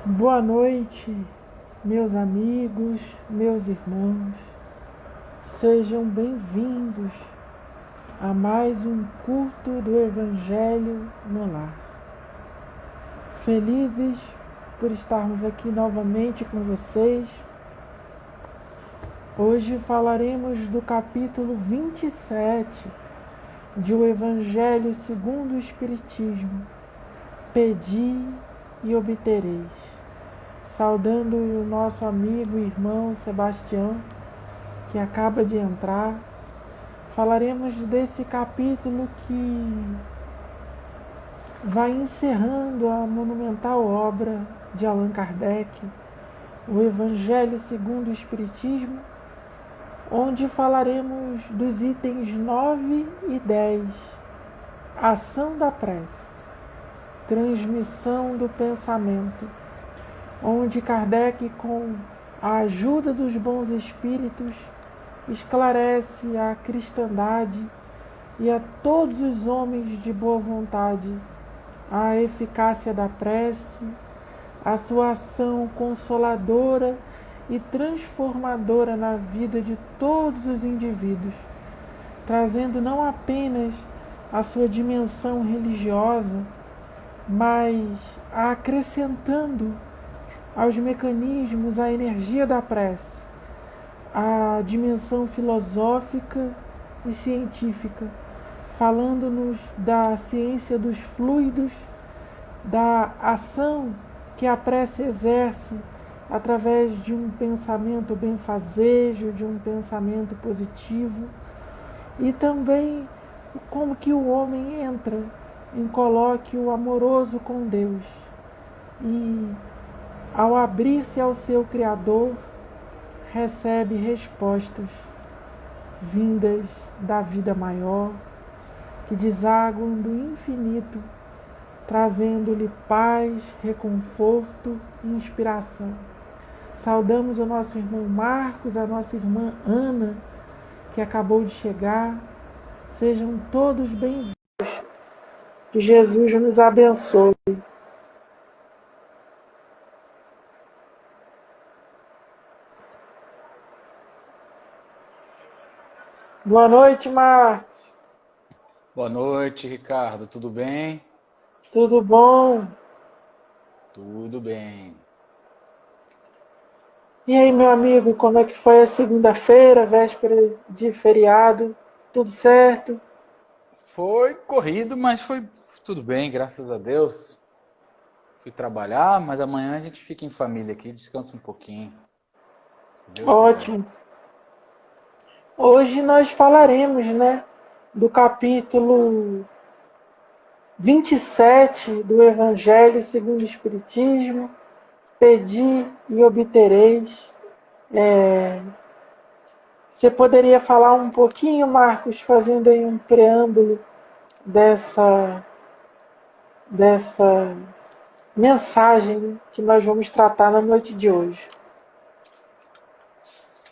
Boa noite, meus amigos, meus irmãos. Sejam bem-vindos a mais um culto do Evangelho no Lar. Felizes por estarmos aqui novamente com vocês. Hoje falaremos do capítulo 27 de O Evangelho segundo o Espiritismo. Pedi e obtereis. Saudando o nosso amigo e irmão Sebastião, que acaba de entrar, falaremos desse capítulo que vai encerrando a monumental obra de Allan Kardec, o Evangelho segundo o Espiritismo, onde falaremos dos itens 9 e 10, ação da prece, transmissão do pensamento, onde Kardec, com a ajuda dos bons espíritos, esclarece à cristandade e a todos os homens de boa vontade a eficácia da prece, a sua ação consoladora e transformadora na vida de todos os indivíduos, trazendo não apenas a sua dimensão religiosa, mas acrescentando aos mecanismos a energia da prece, a dimensão filosófica e científica, falando-nos da ciência dos fluidos, da ação que a prece exerce através de um pensamento benfazejo, de um pensamento positivo, e também como que o homem entra em colóquio amoroso com Deus e, ao abrir-se ao seu Criador, recebe respostas vindas da vida maior, que desaguam do infinito, trazendo-lhe paz, reconforto e inspiração. Saudamos o nosso irmão Marcos, a nossa irmã Ana, que acabou de chegar. Sejam todos bem-vindos. Que Jesus nos abençoe. Boa noite, Marcos. Boa noite, Ricardo. Tudo bem? Tudo bom? Tudo bem. E aí, meu amigo, como é que foi a segunda-feira, véspera de feriado? Tudo certo? Foi corrido, mas foi tudo bem, graças a Deus. Fui trabalhar, mas amanhã a gente fica em família aqui, descansa um pouquinho, se Deus quiser. Ótimo. Hoje nós falaremos, né, do capítulo 27 do Evangelho segundo o Espiritismo. Pedi e obtereis. Você poderia falar um pouquinho, Marcos, fazendo aí um preâmbulo dessa mensagem que nós vamos tratar na noite de hoje?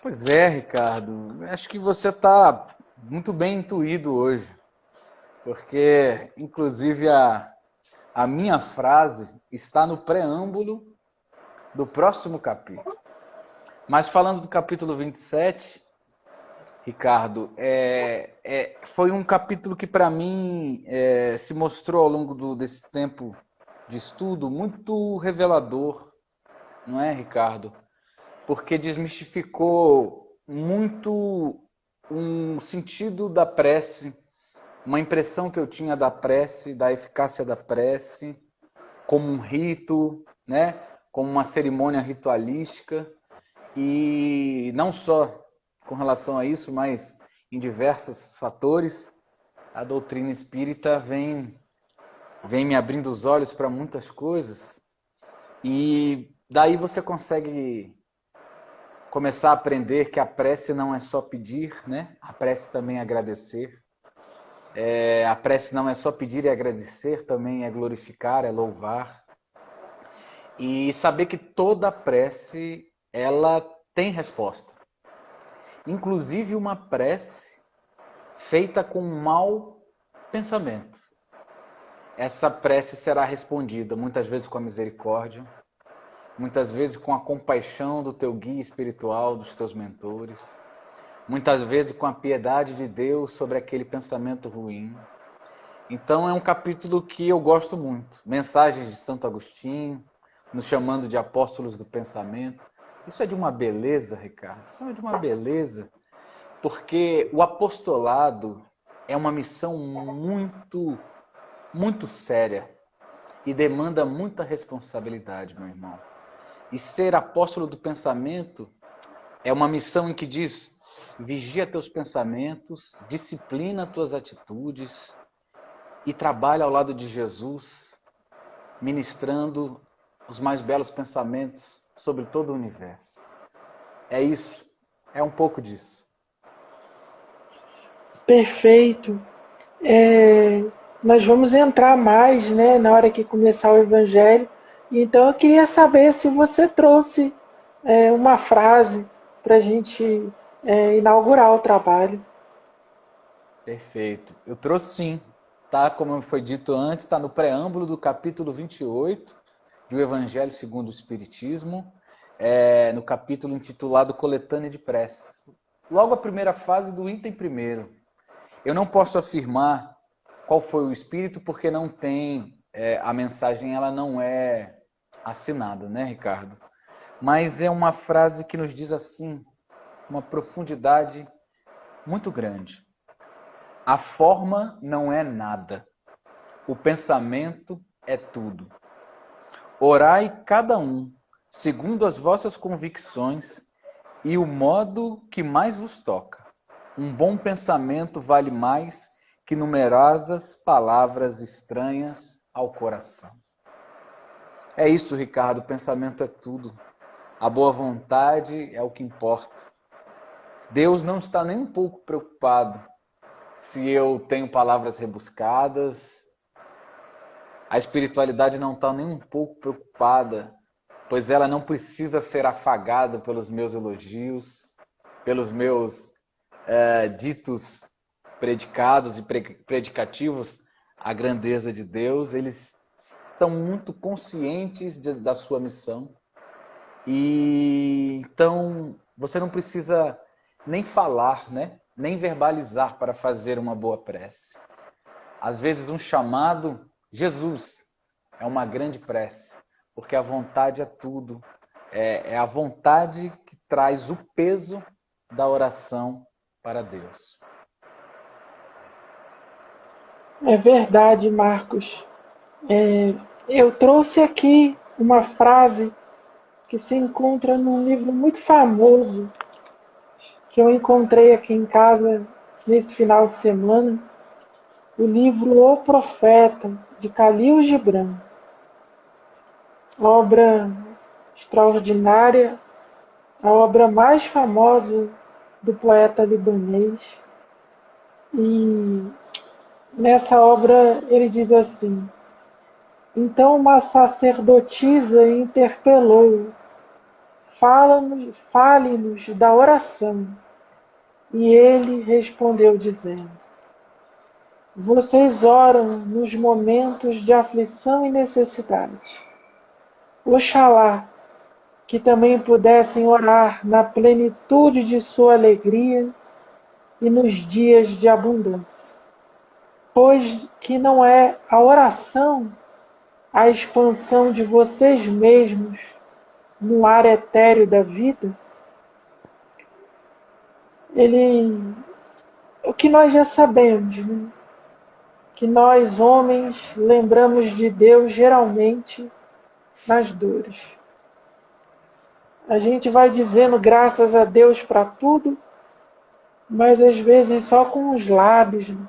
Pois é, Ricardo. Acho que você está muito bem intuído hoje, porque inclusive a minha frase está no preâmbulo do próximo capítulo. Mas falando do capítulo 27, Ricardo, foi um capítulo que para mim se mostrou ao longo desse tempo de estudo muito revelador, não é, Ricardo? Porque desmistificou muito um sentido da prece, uma impressão que eu tinha da prece, da eficácia da prece, como um rito, né? Como uma cerimônia ritualística. E não só com relação a isso, mas em diversos fatores, a doutrina espírita vem me abrindo os olhos para muitas coisas. E daí você consegue começar a aprender que a prece não é só pedir, né? A prece também é agradecer. A prece não é só pedir e agradecer, também é glorificar, é louvar. E saber que toda prece, ela tem resposta. Inclusive uma prece feita com um mau pensamento. Essa prece será respondida muitas vezes com a misericórdia, muitas vezes com a compaixão do teu guia espiritual, dos teus mentores, muitas vezes com a piedade de Deus sobre aquele pensamento ruim. Então é um capítulo que eu gosto muito. Mensagens de Santo Agostinho, nos chamando de apóstolos do pensamento. Isso é de uma beleza, Ricardo. Isso é de uma beleza, porque o apostolado é uma missão muito, muito séria e demanda muita responsabilidade, meu irmão. E ser apóstolo do pensamento é uma missão em que diz: vigia teus pensamentos, disciplina tuas atitudes e trabalha ao lado de Jesus, ministrando os mais belos pensamentos sobre todo o universo. É isso, é um pouco disso. Perfeito. Nós vamos entrar mais, né, na hora que começar o Evangelho. Então eu queria saber se você trouxe uma frase para a gente inaugurar o trabalho. Perfeito. Eu trouxe sim. Tá, como foi dito antes, está no preâmbulo do capítulo 28 do Evangelho segundo o Espiritismo, no capítulo intitulado Coletânea de Preces. Logo a primeira fase do item primeiro. Eu não posso afirmar qual foi o espírito, porque não tem, a mensagem ela não é assinada, né, Ricardo? Mas é uma frase que nos diz assim, uma profundidade muito grande. A forma não é nada, o pensamento é tudo. Orai cada um, segundo as vossas convicções e o modo que mais vos toca. Um bom pensamento vale mais que numerosas palavras estranhas ao coração. É isso, Ricardo, o pensamento é tudo. A boa vontade é o que importa. Deus não está nem um pouco preocupado se eu tenho palavras rebuscadas. A espiritualidade não está nem um pouco preocupada, pois ela não precisa ser afagada pelos meus elogios, pelos meus ditos predicados e predicativos à grandeza de Deus. Eles estão muito conscientes da sua missão. E então você não precisa nem falar, né? Nem verbalizar para fazer uma boa prece. Às vezes um chamado Jesus é uma grande prece, porque a vontade é tudo. É a vontade que traz o peso da oração para Deus. É verdade, Marcos. Eu trouxe aqui uma frase que se encontra num livro muito famoso que eu encontrei aqui em casa nesse final de semana, o livro O Profeta, de Khalil Gibran. Obra extraordinária, a obra mais famosa do poeta libanês. E nessa obra ele diz assim: então uma sacerdotisa interpelou-o: fale-nos da oração. E ele respondeu dizendo: vocês oram nos momentos de aflição e necessidade. Oxalá que também pudessem orar na plenitude de sua alegria e nos dias de abundância. Pois que não é a oração a expansão de vocês mesmos no ar etéreo da vida? O que nós já sabemos, né? Que nós, homens, lembramos de Deus geralmente nas dores. A gente vai dizendo graças a Deus para tudo, mas às vezes só com os lábios, né?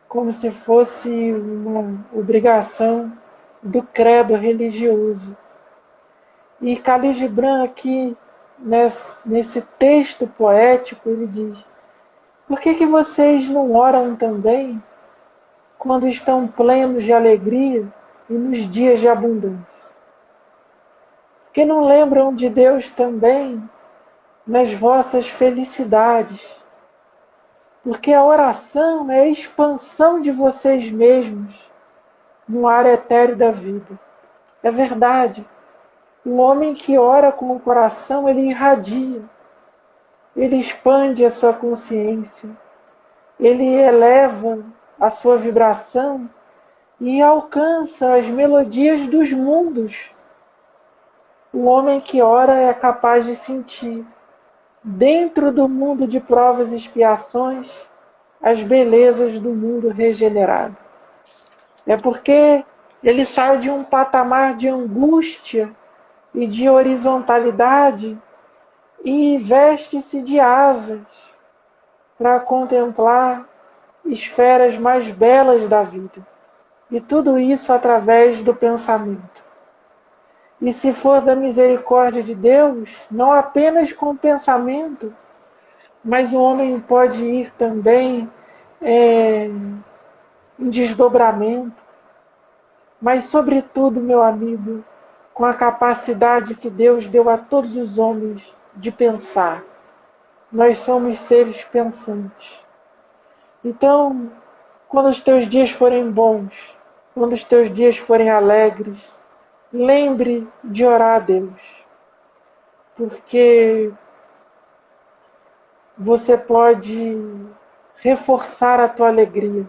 Como se fosse uma obrigação do credo religioso. E Khalil Gibran aqui, nesse texto poético, ele diz: por que vocês não oram também quando estão plenos de alegria e nos dias de abundância? Que não lembram de Deus também nas vossas felicidades? Porque a oração é a expansão de vocês mesmos no ar etéreo da vida. É verdade. O homem que ora com o coração, ele irradia, ele expande a sua consciência, ele eleva a sua vibração e alcança as melodias dos mundos. O homem que ora é capaz de sentir, dentro do mundo de provas e expiações, as belezas do mundo regenerado. É porque ele sai de um patamar de angústia e de horizontalidade e veste-se de asas para contemplar esferas mais belas da vida. E tudo isso através do pensamento. E se for da misericórdia de Deus, não apenas com o pensamento, mas o homem pode ir também em desdobramento, mas sobretudo, meu amigo, com a capacidade que Deus deu a todos os homens de pensar. Nós somos seres pensantes. Então, quando os teus dias forem bons, quando os teus dias forem alegres, lembre de orar a Deus, porque você pode reforçar a tua alegria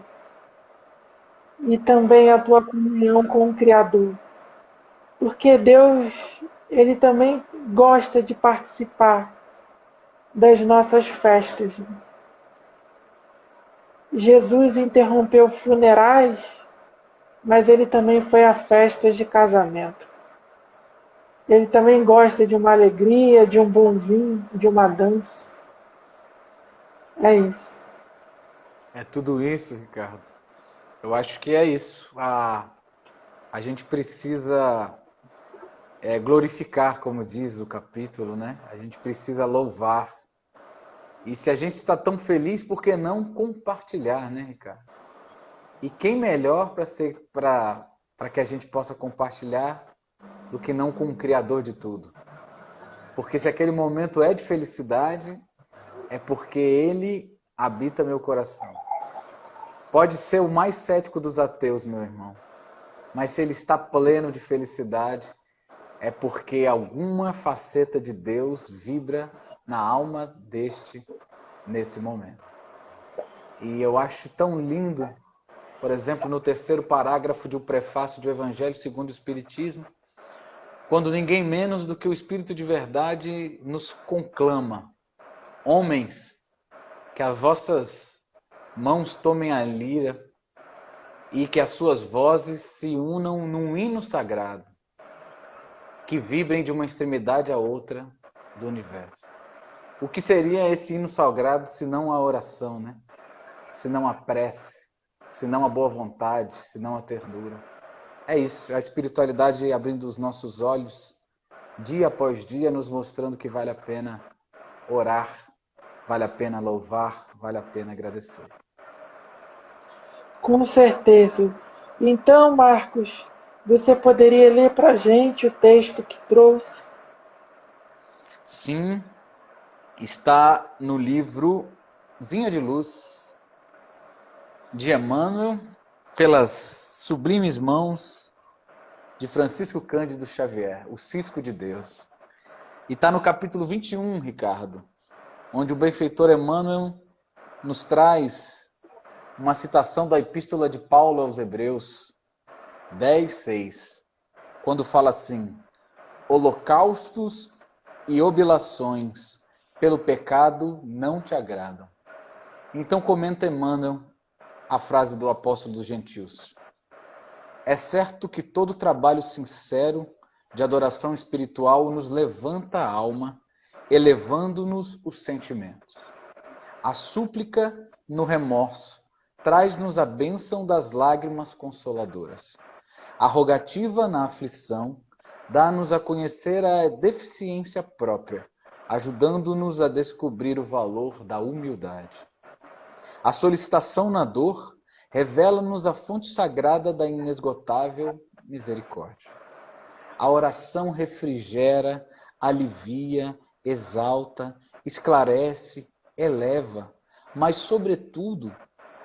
e também a tua comunhão com o Criador, porque Deus, ele também gosta de participar das nossas festas. Jesus interrompeu funerais, mas ele também foi a festas de casamento. Ele também gosta de uma alegria, de um bom vinho, de uma dança. É isso. É tudo isso, Ricardo. Eu acho que é isso. A gente precisa glorificar, como diz o capítulo, né? A gente precisa louvar. E se a gente está tão feliz, por que não compartilhar, né, Ricardo? E quem melhor para que a gente possa compartilhar do que não com o Criador de tudo? Porque se aquele momento é de felicidade, é porque Ele habita meu coração. Pode ser o mais cético dos ateus, meu irmão, mas se ele está pleno de felicidade, é porque alguma faceta de Deus vibra na alma nesse momento. E eu acho tão lindo, por exemplo, no terceiro parágrafo de O Prefácio do Evangelho segundo o Espiritismo, quando ninguém menos do que o Espírito de verdade nos conclama: homens, que as vossas mãos tomem a lira e que as suas vozes se unam num hino sagrado, que vibrem de uma extremidade à outra do universo. O que seria esse hino sagrado se não a oração, né? Se não a prece, se não a boa vontade, se não a ternura? É isso, a espiritualidade abrindo os nossos olhos, dia após dia, nos mostrando que vale a pena orar, vale a pena louvar, vale a pena agradecer. Com certeza. Então, Marcos, você poderia ler para a gente o texto que trouxe? Sim, está no livro Vinha de Luz, de Emmanuel, pelas sublimes mãos de Francisco Cândido Xavier, o Cisco de Deus. E está no capítulo 21, Ricardo, onde o benfeitor Emmanuel nos traz uma citação da Epístola de Paulo aos Hebreus 10:6, quando fala assim: holocaustos e oblações pelo pecado não te agradam. Então comenta Emmanuel a frase do apóstolo dos gentios: é certo que todo trabalho sincero de adoração espiritual nos levanta a alma, elevando-nos os sentimentos. A súplica no remorso traz-nos a bênção das lágrimas consoladoras. A rogativa na aflição dá-nos a conhecer a deficiência própria, ajudando-nos a descobrir o valor da humildade. A solicitação na dor revela-nos a fonte sagrada da inesgotável misericórdia. A oração refrigera, alivia, exalta, esclarece, eleva, mas, sobretudo,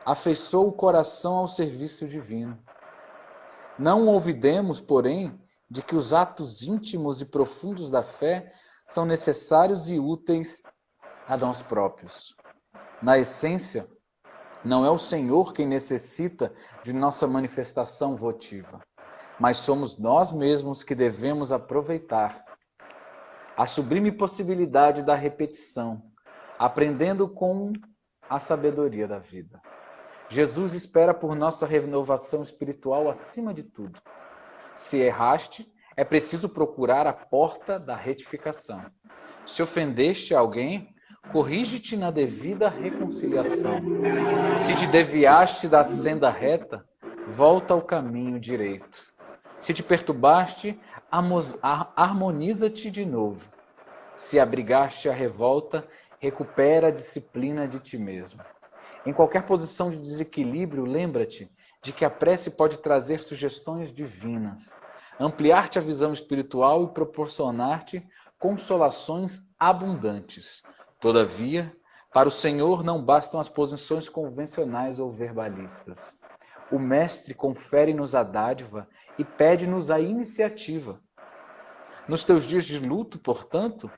afeiçoa o coração ao serviço divino. Não olvidemos, porém, de que os atos íntimos e profundos da fé são necessários e úteis a nós próprios. Na essência, não é o Senhor quem necessita de nossa manifestação votiva, mas somos nós mesmos que devemos aproveitar a sublime possibilidade da repetição, aprendendo com a sabedoria da vida. Jesus espera por nossa renovação espiritual acima de tudo. Se erraste, é preciso procurar a porta da retificação. Se ofendeste alguém, corrige-te na devida reconciliação. Se te desviaste da senda reta, volta ao caminho direito. Se te perturbaste, harmoniza-te de novo. Se abrigaste a revolta, recupera a disciplina de ti mesmo. Em qualquer posição de desequilíbrio, lembra-te de que a prece pode trazer sugestões divinas, ampliar-te a visão espiritual e proporcionar-te consolações abundantes. Todavia, para o Senhor não bastam as posições convencionais ou verbalistas. O Mestre confere-nos a dádiva e pede-nos a iniciativa. Nos teus dias de luta, portanto,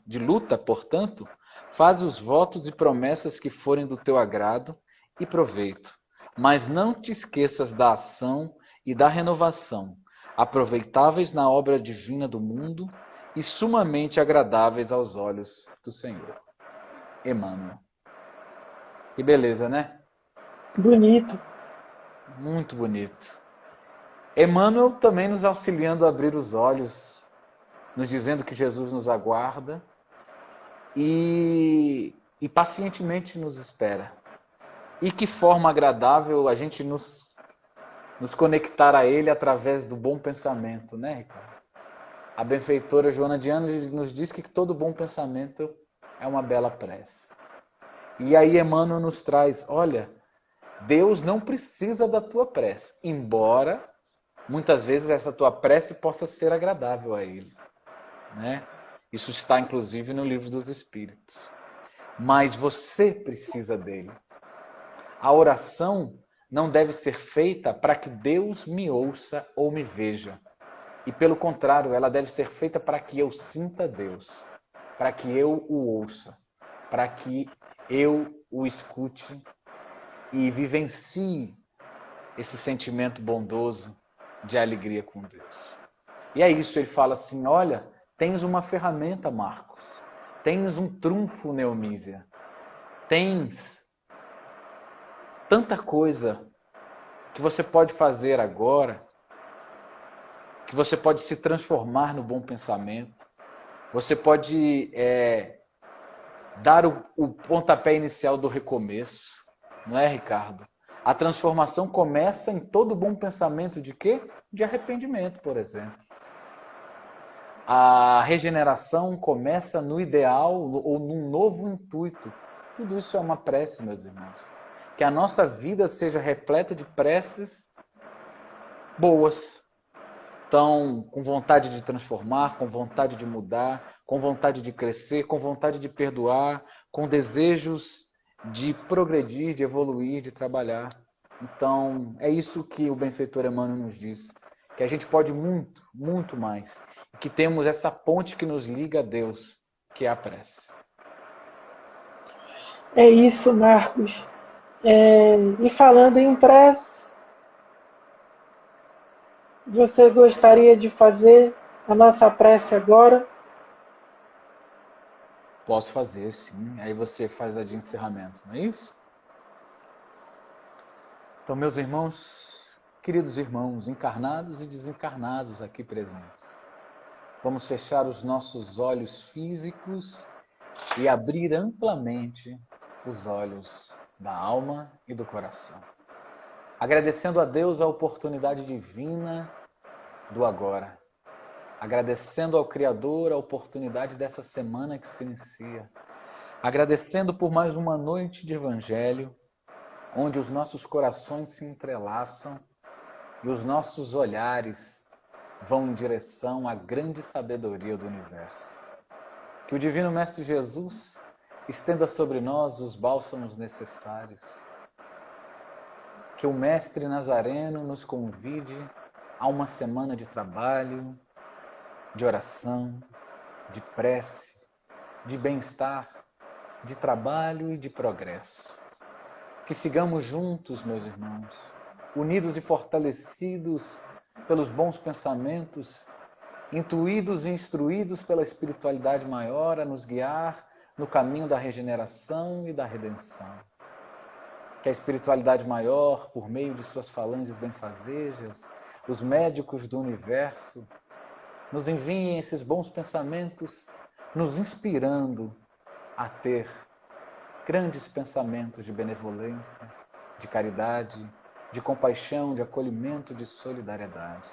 faz os votos e promessas que forem do teu agrado e proveito, mas não te esqueças da ação e da renovação, aproveitáveis na obra divina do mundo e sumamente agradáveis aos olhos do Senhor. Emmanuel. Que beleza, né? Bonito. Muito bonito. Emmanuel também nos auxiliando a abrir os olhos, nos dizendo que Jesus nos aguarda e pacientemente nos espera. E que forma agradável a gente nos conectar a Ele através do bom pensamento, né, Ricardo? A benfeitora Joana de Ângeles nos diz que todo bom pensamento é uma bela prece. E aí Emmanuel nos traz, olha, Deus não precisa da tua prece, embora muitas vezes essa tua prece possa ser agradável a Ele, né? Isso está inclusive no Livro dos Espíritos. Mas você precisa dele. A oração não deve ser feita para que Deus me ouça ou me veja. E pelo contrário, ela deve ser feita para que eu sinta Deus, para que eu o ouça, para que eu o escute e vivencie esse sentimento bondoso de alegria com Deus. E é isso, ele fala assim, olha, tens uma ferramenta, Marcos, tens um trunfo, Neomísia, tens tanta coisa que você pode fazer agora, que você pode se transformar no bom pensamento, você pode dar o pontapé inicial do recomeço, não é, Ricardo? A transformação começa em todo bom pensamento de quê? De arrependimento, por exemplo. A regeneração começa no ideal ou num novo intuito. Tudo isso é uma prece, meus irmãos. Que a nossa vida seja repleta de preces boas. Então, com vontade de transformar, com vontade de mudar, com vontade de crescer, com vontade de perdoar, com desejos de progredir, de evoluir, de trabalhar. Então, é isso que o benfeitor Emmanuel nos diz. Que a gente pode muito, muito mais. E que temos essa ponte que nos liga a Deus, que é a prece. É isso, Marcos. E falando em prece, você gostaria de fazer a nossa prece agora? Posso fazer, sim. Aí você faz a de encerramento, não é isso? Então, meus irmãos, queridos irmãos, encarnados e desencarnados aqui presentes, vamos fechar os nossos olhos físicos e abrir amplamente os olhos da alma e do coração. Agradecendo a Deus a oportunidade divina do agora. Agradecendo ao Criador a oportunidade dessa semana que se inicia. Agradecendo por mais uma noite de Evangelho, onde os nossos corações se entrelaçam e os nossos olhares vão em direção à grande sabedoria do universo. Que o Divino Mestre Jesus estenda sobre nós os bálsamos necessários. Que o Mestre Nazareno nos convide a uma semana de trabalho, de oração, de prece, de bem-estar, de trabalho e de progresso. Que sigamos juntos, meus irmãos, unidos e fortalecidos pelos bons pensamentos, intuídos e instruídos pela espiritualidade maior a nos guiar no caminho da regeneração e da redenção. Que a espiritualidade maior, por meio de suas falanges benfazejas, os médicos do universo, nos enviem esses bons pensamentos, nos inspirando a ter grandes pensamentos de benevolência, de caridade, de compaixão, de acolhimento, de solidariedade.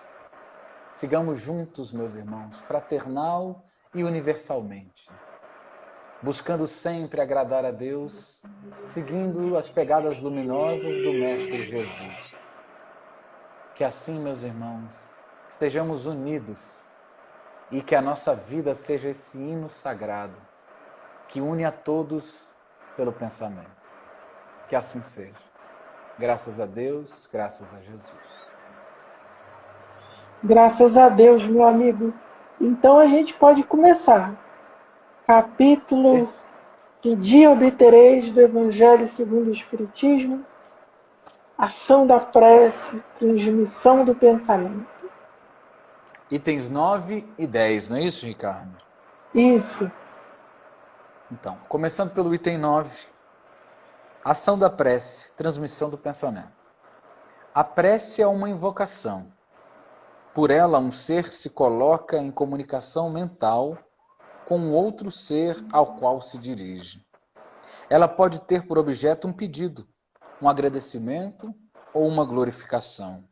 Sigamos juntos, meus irmãos, fraternal e universalmente, buscando sempre agradar a Deus, seguindo as pegadas luminosas do Mestre Jesus. Que assim, meus irmãos, estejamos unidos e que a nossa vida seja esse hino sagrado que une a todos pelo pensamento. Que assim seja. Graças a Deus, graças a Jesus. Graças a Deus, meu amigo. Então a gente pode começar. Capítulo Que dia obtereis do Evangelho segundo o Espiritismo? Ação da prece, transmissão do pensamento. Itens 9 e 10, não é isso, Ricardo? Isso. Então, começando pelo item 9, ação da prece, transmissão do pensamento. A prece é uma invocação. Por ela, um ser se coloca em comunicação mental com outro ser ao qual se dirige. Ela pode ter por objeto um pedido, um agradecimento ou uma glorificação.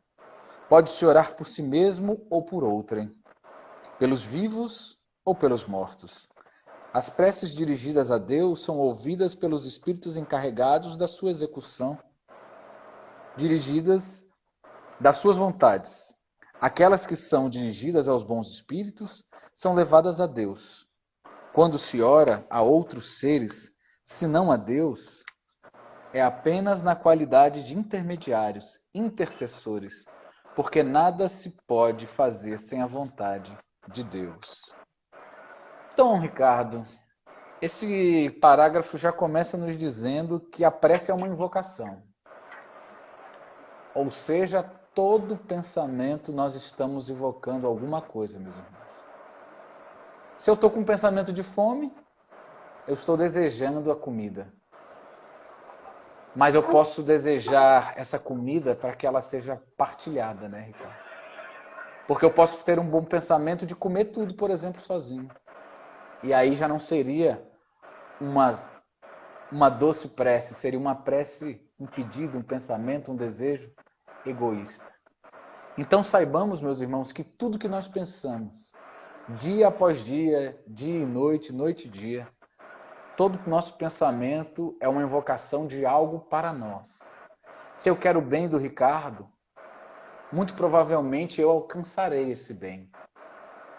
Pode-se orar por si mesmo ou por outrem, pelos vivos ou pelos mortos. As preces dirigidas a Deus são ouvidas pelos espíritos encarregados da sua execução, dirigidas das suas vontades. Aquelas que são dirigidas aos bons espíritos são levadas a Deus. Quando se ora a outros seres, senão a Deus, é apenas na qualidade de intermediários, intercessores, porque nada se pode fazer sem a vontade de Deus. Então, Ricardo, esse parágrafo já começa nos dizendo que a prece é uma invocação. Ou seja, todo pensamento nós estamos invocando alguma coisa, meus irmãos. Se eu estou com um pensamento de fome, eu estou desejando a comida. Mas eu posso desejar essa comida para que ela seja partilhada, né, Ricardo? Porque eu posso ter um bom pensamento de comer tudo, por exemplo, sozinho. E aí já não seria uma doce prece, seria uma prece, um pedido, um pensamento, um desejo egoísta. Então saibamos, meus irmãos, que tudo que nós pensamos, dia após dia, dia e noite, noite e dia, todo nosso pensamento é uma invocação de algo para nós. Se eu quero o bem do Ricardo, muito provavelmente eu alcançarei esse bem.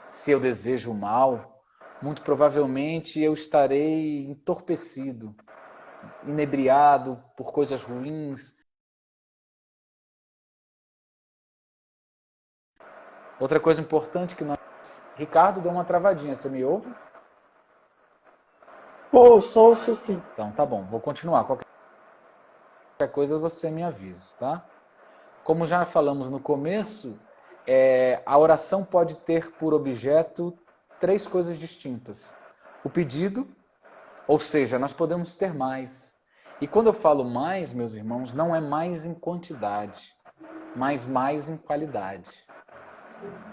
Se eu desejo o mal, muito provavelmente eu estarei entorpecido, inebriado por coisas ruins. Outra coisa importante que nós... Ricardo deu uma travadinha, você me ouve? Ouço sim. Então tá bom, vou continuar. Qualquer coisa você me avisa, tá? Como já falamos no começo, a oração pode ter por objeto 3 coisas distintas. O pedido, ou seja, nós podemos ter mais. E quando eu falo mais, meus irmãos, não é mais em quantidade, mas mais em qualidade.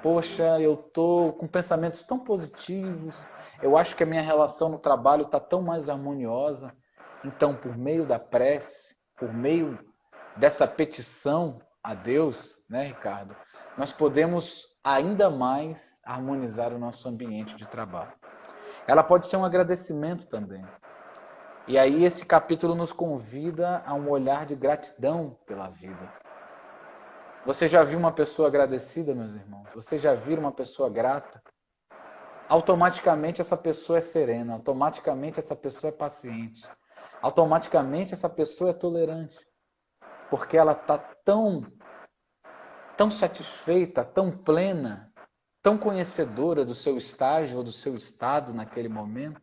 Poxa, eu estou com pensamentos tão positivos, eu acho que a minha relação no trabalho está tão mais harmoniosa. Então, por meio da prece, por meio dessa petição a Deus, né, Ricardo, nós podemos ainda mais harmonizar o nosso ambiente de trabalho. Ela pode ser um agradecimento também. E aí esse capítulo nos convida a um olhar de gratidão pela vida. Você já viu uma pessoa agradecida, meus irmãos? Você já viu uma pessoa grata? Automaticamente essa pessoa é serena, automaticamente essa pessoa é paciente, automaticamente essa pessoa é tolerante, porque ela está tão satisfeita, tão plena tão conhecedora do seu estágio ou do seu estado naquele momento,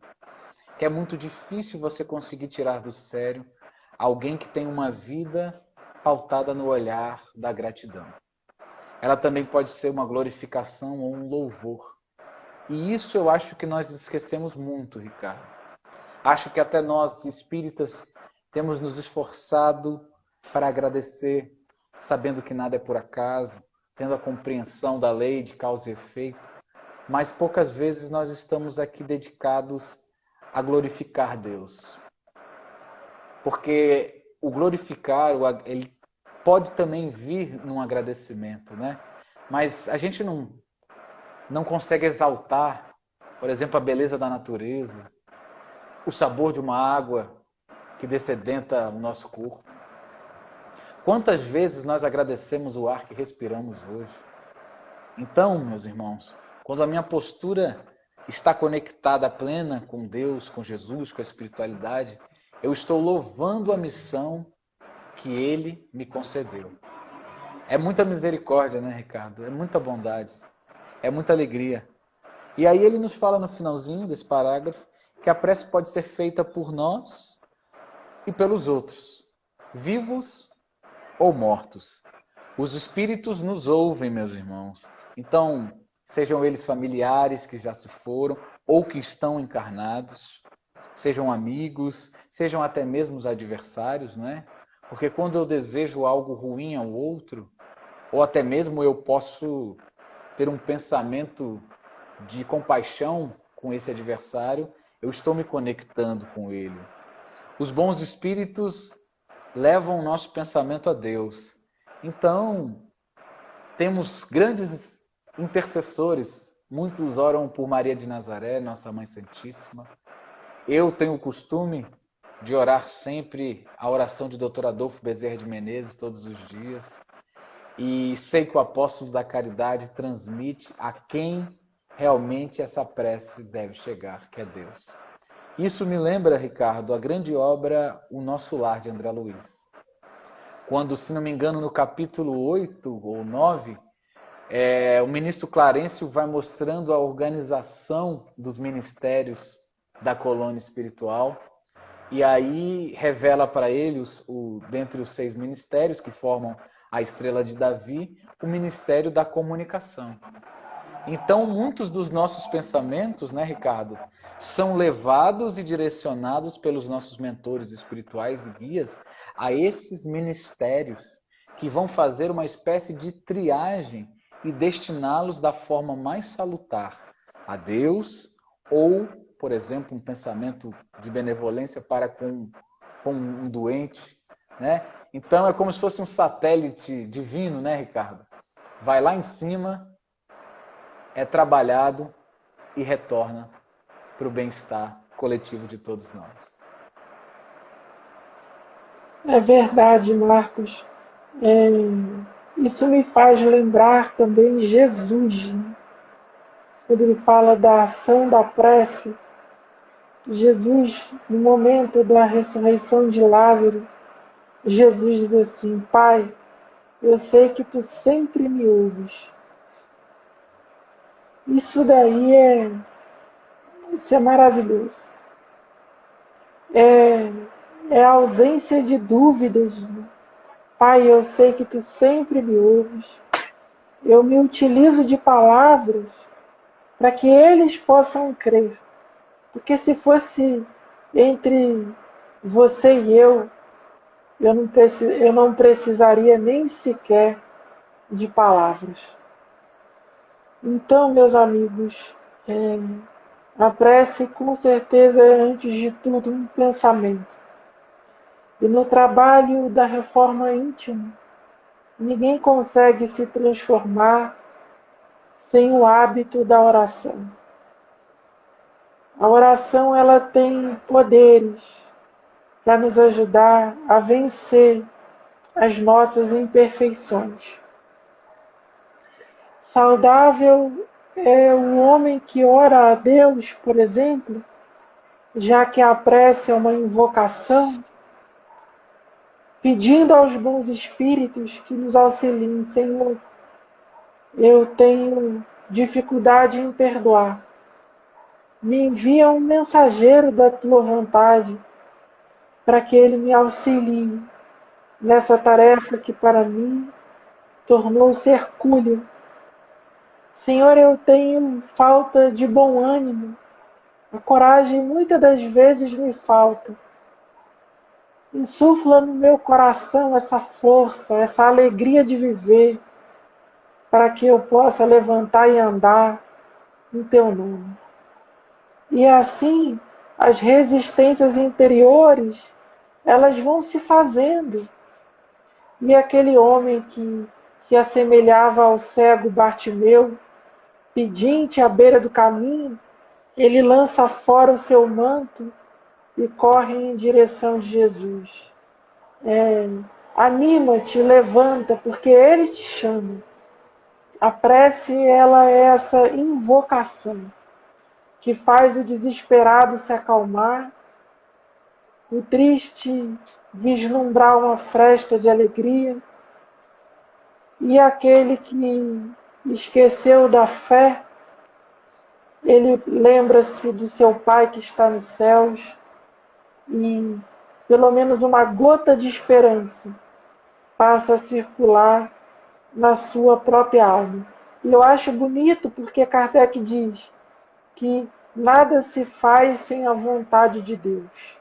que é muito difícil você conseguir tirar do sério alguém que tem uma vida pautada no olhar da gratidão. Ela também pode ser uma glorificação ou um louvor. E isso eu acho que nós esquecemos muito, Ricardo. Acho que até nós, espíritas, temos nos esforçado para agradecer, sabendo que nada é por acaso, tendo a compreensão da lei de causa e efeito, mas poucas vezes nós estamos aqui dedicados a glorificar Deus. Porque o glorificar, ele pode também vir num agradecimento, né? Mas a gente não consegue exaltar, por exemplo, a beleza da natureza, o sabor de uma água que descedenta o nosso corpo. Quantas vezes nós agradecemos o ar que respiramos hoje? Então, meus irmãos, quando a minha postura está conectada plena com Deus, com Jesus, com a espiritualidade, eu estou louvando a missão que Ele me concedeu. É muita misericórdia, né, Ricardo? É muita bondade, é muita alegria. E aí ele nos fala no finalzinho desse parágrafo que a prece pode ser feita por nós e pelos outros, vivos ou mortos. Os espíritos nos ouvem, meus irmãos. Então, sejam eles familiares que já se foram ou que estão encarnados, sejam amigos, sejam até mesmo os adversários, não é? Porque quando eu desejo algo ruim ao outro, ou até mesmo eu posso ter um pensamento de compaixão com esse adversário, eu estou me conectando com ele. Os bons espíritos levam o nosso pensamento a Deus. Então, temos grandes intercessores. Muitos oram por Maria de Nazaré, Nossa Mãe Santíssima. Eu tenho o costume de orar sempre a oração de Dr. Adolfo Bezerra de Menezes todos os dias. E sei que o apóstolo da caridade transmite a quem realmente essa prece deve chegar, que é Deus. Isso me lembra, Ricardo, a grande obra O Nosso Lar, de André Luiz. Quando, se não me engano, no capítulo 8 ou 9, o ministro Clarencio vai mostrando a organização dos ministérios da colônia espiritual e aí revela para ele, dentre os 6 ministérios que formam a Estrela de Davi, o Ministério da Comunicação. Então, muitos dos nossos pensamentos, né, Ricardo, são levados e direcionados pelos nossos mentores espirituais e guias a esses ministérios que vão fazer uma espécie de triagem e destiná-los da forma mais salutar a Deus ou, por exemplo, um pensamento de benevolência para com um doente, né? Então, é como se fosse um satélite divino, né, Ricardo? Vai lá em cima, é trabalhado e retorna para o bem-estar coletivo de todos nós. É verdade, Marcos. Isso me faz lembrar também Jesus, né? Quando ele fala da ação da prece, Jesus, no momento da ressurreição de Lázaro, Jesus diz assim: Pai, eu sei que tu sempre me ouves. Isso daí isso é maravilhoso. É a ausência de dúvidas, né? Pai, eu sei que tu sempre me ouves. Eu me utilizo de palavras para que eles possam crer. Porque se fosse entre você e eu não precisaria nem sequer de palavras. Então, meus amigos, a prece com certeza é antes de tudo um pensamento. E no trabalho da reforma íntima, ninguém consegue se transformar sem o hábito da oração. A oração ela tem poderes para nos ajudar a vencer as nossas imperfeições. Saudável é o homem que ora a Deus, por exemplo, já que a prece é uma invocação, pedindo aos bons espíritos que nos auxiliem. Senhor, eu tenho dificuldade em perdoar. Me envia um mensageiro da tua vontade para que ele me auxilie nessa tarefa que para mim tornou-se hercúlea. Senhor, eu tenho falta de bom ânimo. A coragem muitas das vezes me falta. Insufla no meu coração essa força, essa alegria de viver, para que eu possa levantar e andar em teu nome. E assim, as resistências interiores, elas vão se fazendo. E aquele homem que se assemelhava ao cego Bartimeu, pedinte à beira do caminho, ele lança fora o seu manto e corre em direção de Jesus. Anima-te, levanta, porque Ele te chama. A prece, ela é essa invocação que faz o desesperado se acalmar, o triste vislumbrar uma fresta de alegria, e aquele que esqueceu da fé, ele lembra-se do seu Pai que está nos céus, e pelo menos uma gota de esperança passa a circular na sua própria alma. E eu acho bonito porque Kardec diz que nada se faz sem a vontade de Deus.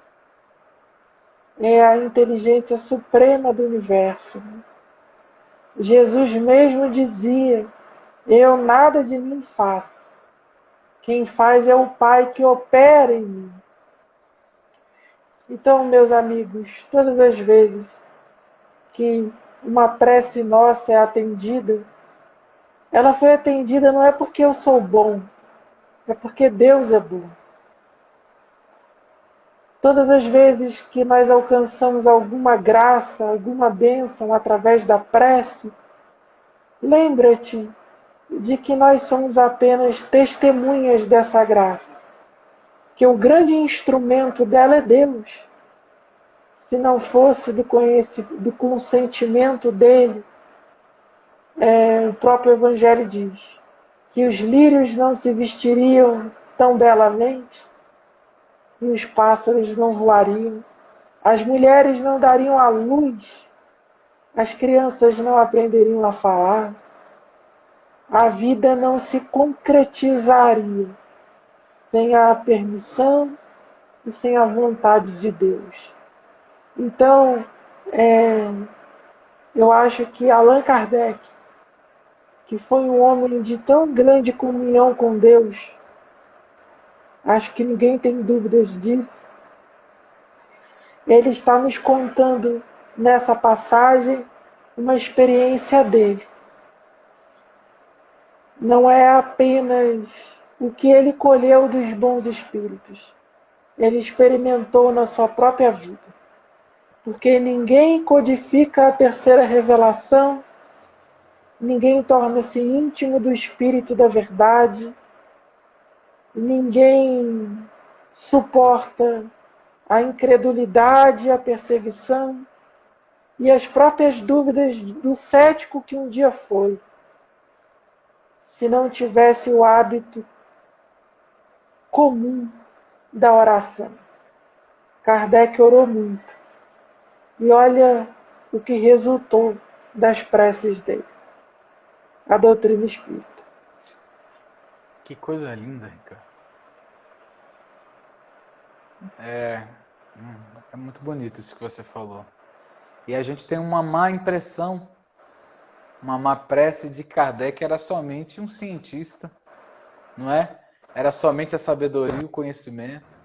É a inteligência suprema do universo. Jesus mesmo dizia: eu nada de mim faço. Quem faz é o Pai que opera em mim. Então, meus amigos, todas as vezes que uma prece nossa é atendida, ela foi atendida não é porque eu sou bom, é porque Deus é bom. Todas as vezes que nós alcançamos alguma graça, alguma bênção através da prece, lembra-te de que nós somos apenas testemunhas dessa graça, que o grande instrumento dela é Deus. Se não fosse do consentimento dele, o próprio Evangelho diz que os lírios não se vestiriam tão belamente, e os pássaros não voariam, as mulheres não dariam à luz, as crianças não aprenderiam a falar, a vida não se concretizaria sem a permissão e sem a vontade de Deus. Então, eu acho que Allan Kardec, que foi um homem de tão grande comunhão com Deus, acho que ninguém tem dúvidas disso, ele está nos contando nessa passagem uma experiência dele. Não é apenas o que ele colheu dos bons espíritos. Ele experimentou na sua própria vida. Porque ninguém codifica a terceira revelação, ninguém torna-se íntimo do Espírito da verdade, ninguém suporta a incredulidade, a perseguição e as próprias dúvidas do cético que um dia foi, se não tivesse o hábito comum da oração. Kardec orou muito. E olha o que resultou das preces dele. A doutrina espírita. Que coisa linda, Ricardo. É muito bonito isso que você falou. E a gente tem uma má impressão, uma má prece de Kardec era somente um cientista, não é? Era somente a sabedoria e o conhecimento.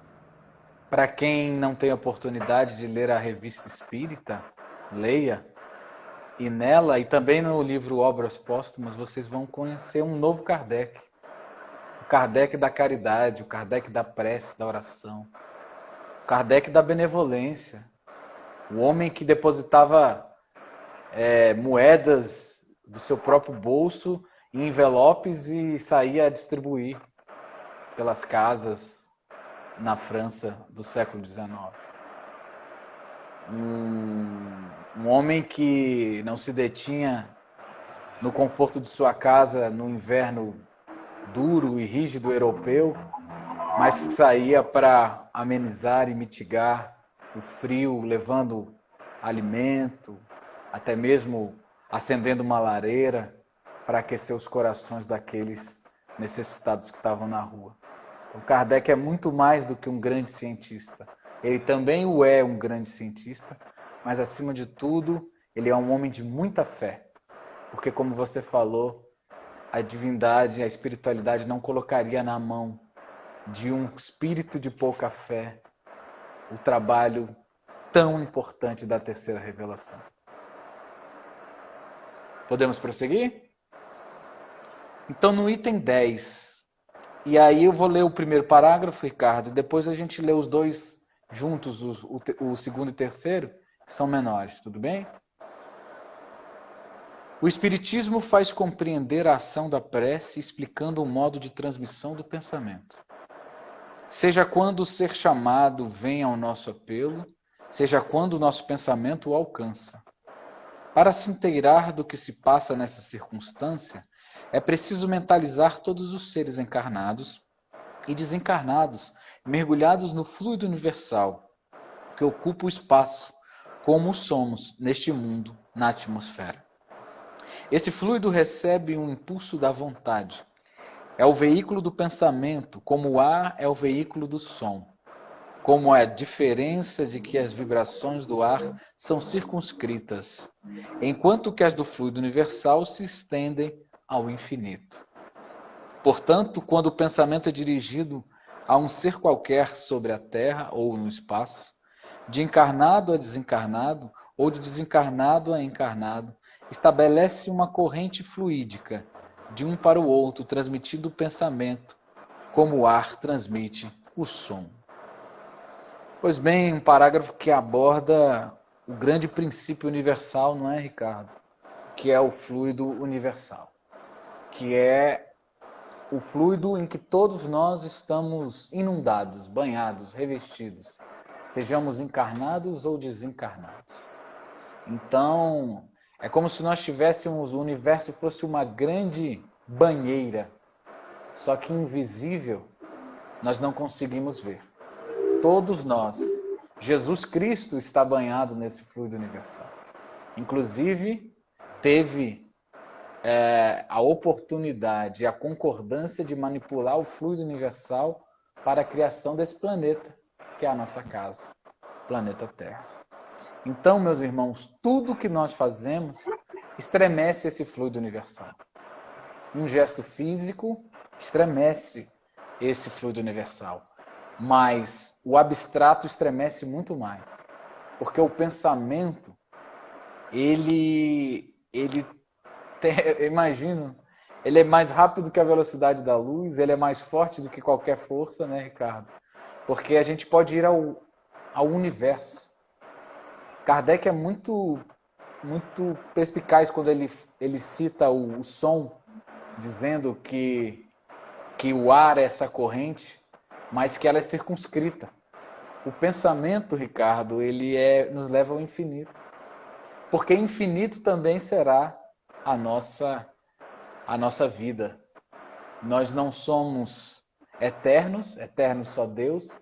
Para quem não tem oportunidade de ler a Revista Espírita, leia. E nela, e também no livro Obras Póstumas, vocês vão conhecer um novo Kardec. O Kardec da caridade, o Kardec da prece, da oração. O Kardec da benevolência. O homem que depositava moedas do seu próprio bolso em envelopes e saía a distribuir pelas casas na França do século XIX. Um homem que não se detinha no conforto de sua casa no inverno duro e rígido europeu, mas que saía para amenizar e mitigar o frio, levando alimento, até mesmo acendendo uma lareira para aquecer os corações daqueles necessitados que estavam na rua. Então, Kardec é muito mais do que um grande cientista. Ele também o é um grande cientista, mas acima de tudo, ele é um homem de muita fé. Porque, como você falou, a divindade, a espiritualidade não colocaria na mão de um espírito de pouca fé o trabalho tão importante da terceira revelação. Podemos prosseguir? Então, no item 10, e aí eu vou ler o primeiro parágrafo, Ricardo, e depois a gente lê os dois juntos, o segundo e terceiro, que são menores, tudo bem? O Espiritismo faz compreender a ação da prece explicando o modo de transmissão do pensamento. Seja quando o ser chamado vem ao nosso apelo, seja quando o nosso pensamento o alcança. Para se inteirar do que se passa nessa circunstância, é preciso mentalizar todos os seres encarnados e desencarnados, mergulhados no fluido universal, que ocupa o espaço, como somos neste mundo, na atmosfera. Esse fluido recebe um impulso da vontade. É o veículo do pensamento, como o ar é o veículo do som. Como é a diferença de que as vibrações do ar são circunscritas, enquanto que as do fluido universal se estendem ao infinito. Portanto, quando o pensamento é dirigido a um ser qualquer sobre a Terra ou no espaço, de encarnado a desencarnado ou de desencarnado a encarnado, estabelece uma corrente fluídica de um para o outro, transmitindo o pensamento, como o ar transmite o som. Pois bem, um parágrafo que aborda o grande princípio universal, não é, Ricardo? Que é o fluido universal, que é o fluido em que todos nós estamos inundados, banhados, revestidos, sejamos encarnados ou desencarnados. Então, é como se nós tivéssemos, o universo fosse uma grande banheira, só que invisível, nós não conseguimos ver. Todos nós, Jesus Cristo está banhado nesse fluido universal. Inclusive, teve a oportunidade, a concordância de manipular o fluido universal para a criação desse planeta, que é a nossa casa, planeta Terra. Então, meus irmãos, tudo que nós fazemos estremece esse fluido universal. Um gesto físico estremece esse fluido universal. Mas o abstrato estremece muito mais. Porque o pensamento, imagino, ele é mais rápido que a velocidade da luz, ele é mais forte do que qualquer força, né, Ricardo? Porque a gente pode ir ao universo. Kardec é muito perspicaz quando ele cita o som, dizendo que o ar é essa corrente, mas que ela é circunscrita. O pensamento, Ricardo, nos leva ao infinito. Porque infinito também será a nossa vida. Nós não somos eternos só Deus,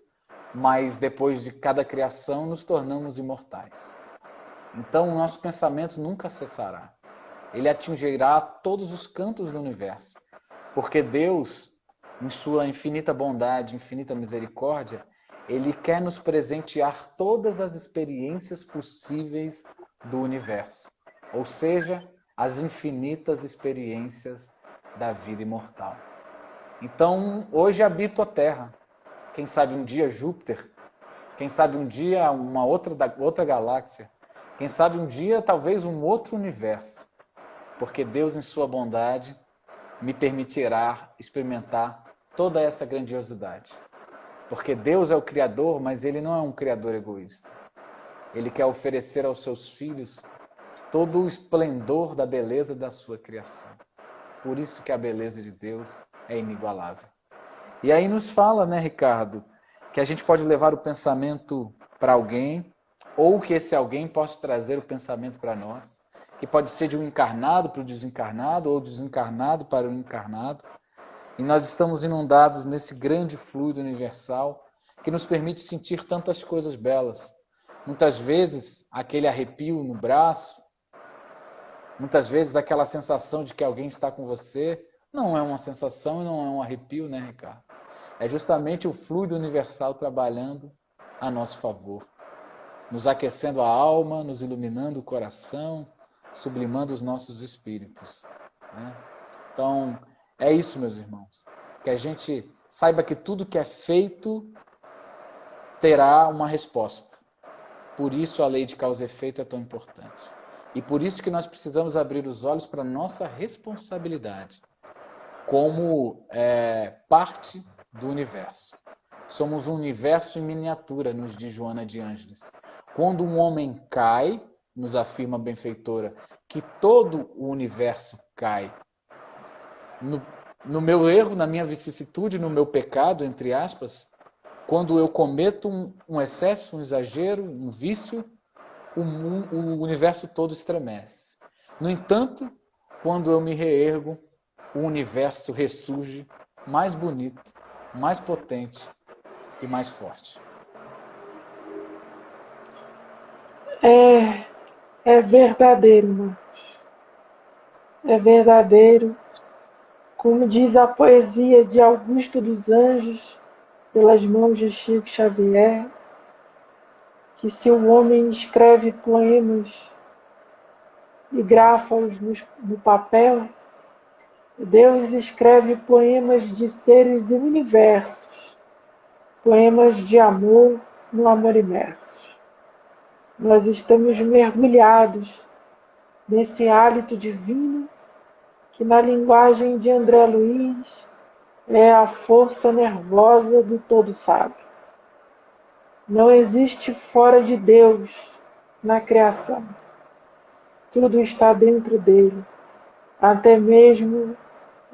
mas depois de cada criação nos tornamos imortais. Então o nosso pensamento nunca cessará. Ele atingirá todos os cantos do universo. Porque Deus, em sua infinita bondade, infinita misericórdia, Ele quer nos presentear todas as experiências possíveis do universo. Ou seja, as infinitas experiências da vida imortal. Então, hoje habito a Terra. Quem sabe um dia Júpiter. Quem sabe um dia uma outra galáxia. Quem sabe um dia talvez um outro universo. Porque Deus, em sua bondade, me permitirá experimentar toda essa grandiosidade. Porque Deus é o Criador, mas Ele não é um Criador egoísta. Ele quer oferecer aos seus filhos todo o esplendor da beleza da sua criação. Por isso que a beleza de Deus é inigualável. E aí nos fala, né, Ricardo, que a gente pode levar o pensamento para alguém, ou que esse alguém possa trazer o pensamento para nós, que pode ser de um encarnado para o desencarnado, ou desencarnado para o encarnado. E nós estamos inundados nesse grande fluido universal que nos permite sentir tantas coisas belas. Muitas vezes, aquele arrepio no braço, muitas vezes aquela sensação de que alguém está com você, não é uma sensação e não é um arrepio, né, Ricardo? É justamente o fluido universal trabalhando a nosso favor, nos aquecendo a alma, nos iluminando o coração, sublimando os nossos espíritos, né? Então, é isso, meus irmãos. Que a gente saiba que tudo que é feito terá uma resposta. Por isso a lei de causa e efeito é tão importante. E por isso que nós precisamos abrir os olhos para a nossa responsabilidade como parte do universo. Somos um universo em miniatura, nos diz Joana de Ângeles. Quando um homem cai, nos afirma a benfeitora, que todo o universo cai. No meu erro, na minha vicissitude, no meu pecado, entre aspas, quando eu cometo um excesso, um exagero, um vício, o universo todo estremece. No entanto, quando eu me reergo, o universo ressurge mais bonito, mais potente e mais forte. É verdadeiro, irmãos. É verdadeiro. Como diz a poesia de Augusto dos Anjos, pelas mãos de Chico Xavier, que se o homem escreve poemas e grafa-os no papel, Deus escreve poemas de seres universos, poemas de amor no amor imerso. Nós estamos mergulhados nesse hálito divino que, na linguagem de André Luiz, é a força nervosa do todo sábio. Não existe fora de Deus na criação. Tudo está dentro dele, até mesmo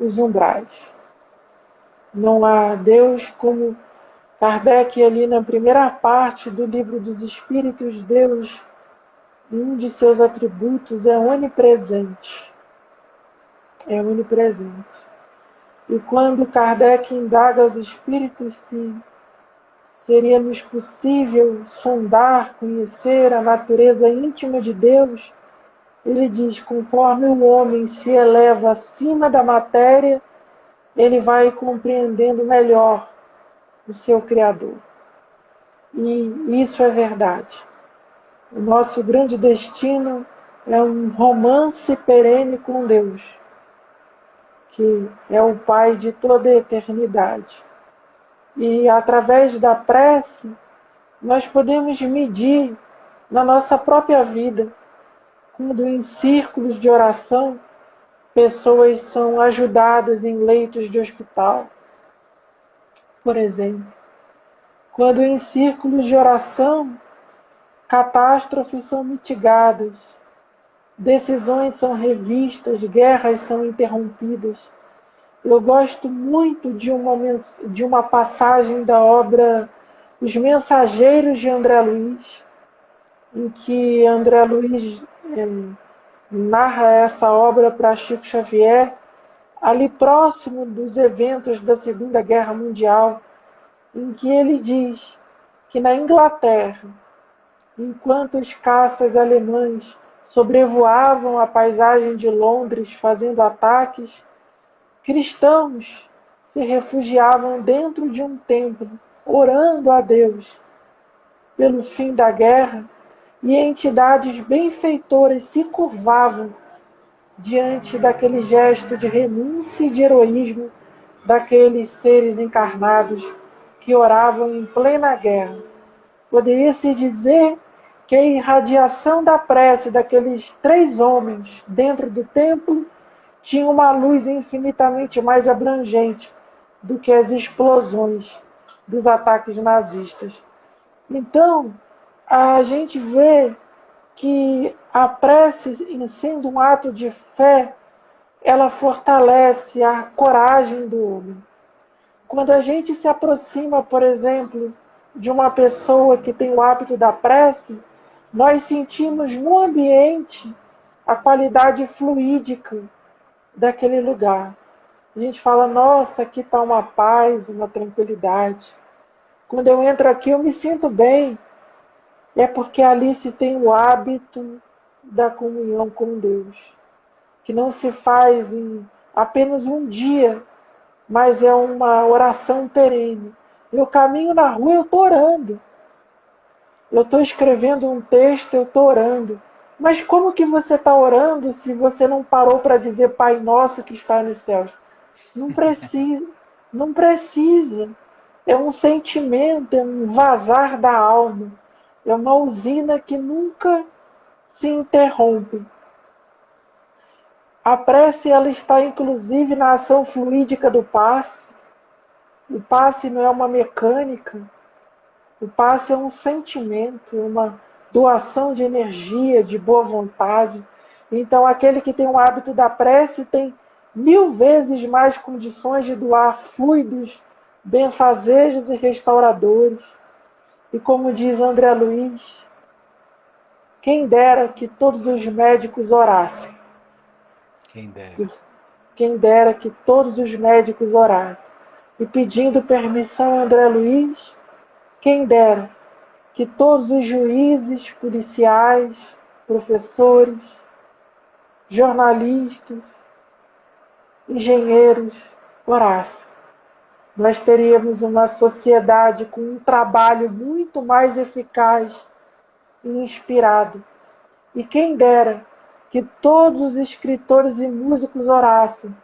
os umbrais. Não há Deus, como Kardec ali na primeira parte do Livro dos Espíritos, Deus, um de seus atributos é onipresente. É onipresente. E quando Kardec indaga aos espíritos se seria-nos possível sondar, conhecer a natureza íntima de Deus, ele diz, conforme o homem se eleva acima da matéria, ele vai compreendendo melhor o seu Criador. E isso é verdade. O nosso grande destino é um romance perene com Deus, que é o Pai de toda a eternidade. E através da prece, nós podemos medir na nossa própria vida, quando em círculos de oração, pessoas são ajudadas em leitos de hospital, por exemplo. Quando em círculos de oração, catástrofes são mitigadas, decisões são revistas, guerras são interrompidas. Eu gosto muito de uma passagem da obra Os Mensageiros de André Luiz, em que André Luiz narra essa obra para Chico Xavier, ali próximo dos eventos da Segunda Guerra Mundial, em que ele diz que na Inglaterra, enquanto os caças alemães sobrevoavam a paisagem de Londres fazendo ataques, cristãos se refugiavam dentro de um templo, orando a Deus pelo fim da guerra, e entidades benfeitoras se curvavam diante daquele gesto de renúncia e de heroísmo daqueles seres encarnados que oravam em plena guerra. Poderia-se dizer que a irradiação da prece daqueles 3 homens dentro do templo tinha uma luz infinitamente mais abrangente do que as explosões dos ataques nazistas. Então, a gente vê que a prece, em sendo um ato de fé, ela fortalece a coragem do homem. Quando a gente se aproxima, por exemplo, de uma pessoa que tem o hábito da prece, nós sentimos no ambiente a qualidade fluídica daquele lugar. A gente fala, nossa, aqui está uma paz, uma tranquilidade. Quando eu entro aqui, eu me sinto bem. É porque ali se tem o hábito da comunhão com Deus, que não se faz em apenas um dia, mas é uma oração perene. Eu caminho na rua, eu estou orando. Eu estou escrevendo um texto, eu estou orando. Mas como que você está orando se você não parou para dizer Pai Nosso que está nos céus? Não precisa, não precisa. É um sentimento, é um vazar da alma. É uma usina que nunca se interrompe. A prece ela está inclusive na ação fluídica do passe. O passe não é uma mecânica. O passe é um sentimento, uma doação de energia, de boa vontade. Então, aquele que tem o hábito da prece tem 1000 vezes mais condições de doar fluidos, benfazejos e restauradores. E como diz André Luiz, quem dera que todos os médicos orassem. Quem dera. Quem dera que todos os médicos orassem. E pedindo permissão a André Luiz, quem dera que todos os juízes, policiais, professores, jornalistas, engenheiros orassem. Nós teríamos uma sociedade com um trabalho muito mais eficaz e inspirado. E quem dera que todos os escritores e músicos orassem,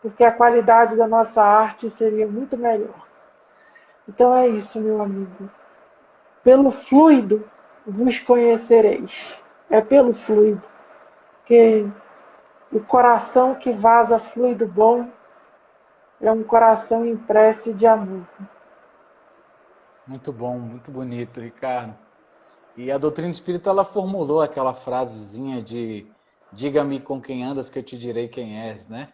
porque a qualidade da nossa arte seria muito melhor. Então é isso, meu amigo. Pelo fluido vos conhecereis. É pelo fluido. Que o coração que vaza fluido bom é um coração em prece de amor. Muito bom, muito bonito, Ricardo. E a doutrina espírita, ela formulou aquela frasezinha de diga-me com quem andas que eu te direi quem és, né?